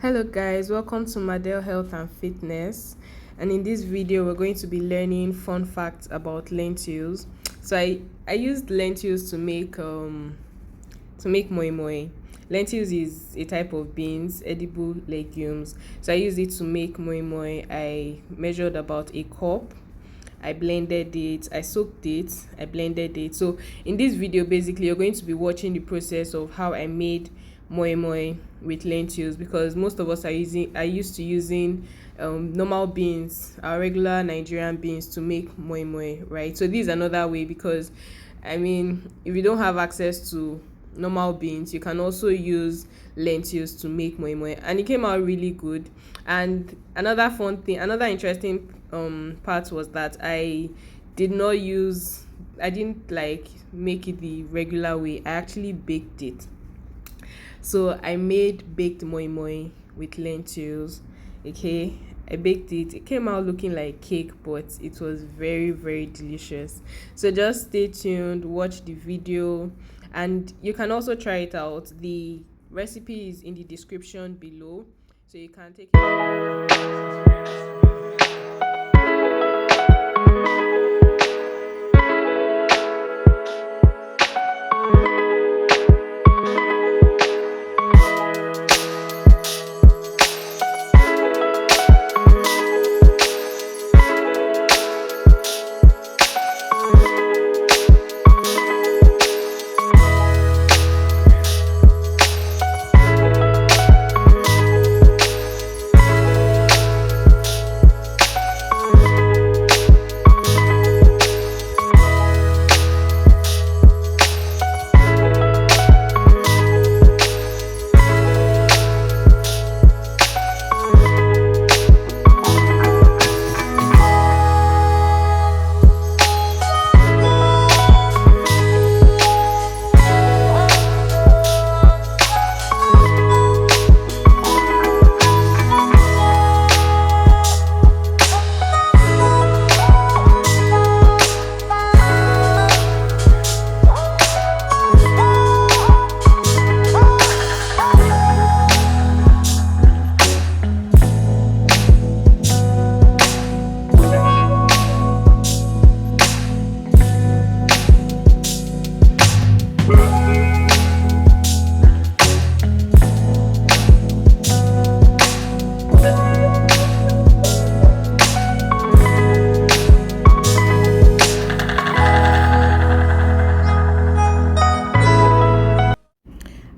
Hello guys, welcome to Madel Health and Fitness, and in this video we're going to be learning fun facts about lentils. So I used lentils to make moimoi. Lentils is a type of beans, edible legumes. So I used it to make moimoi. I measured about a cup. I blended it, I soaked it, I blended it. So in this video, basically, you're going to be watching the process of how I made moi with lentils, because most of us are used to using normal beans, our regular Nigerian beans, to make moi, right? So this is another way, because if you don't have access to normal beans, you can also use lentils to make moi, and it came out really good. And another interesting part was that I didn't like make it the regular way. I actually baked it. So I made baked moi with lentils. Okay, I baked it. It came out looking like cake, but it was very, very delicious. So just stay tuned, watch the video, and you can also try it out. The recipe is in the description below, so you can take it.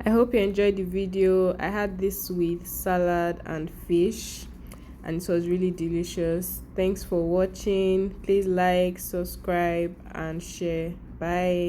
I hope you enjoyed the video. I had this with salad and fish, and it was really delicious. Thanks for watching. Please like, subscribe, and share. Bye.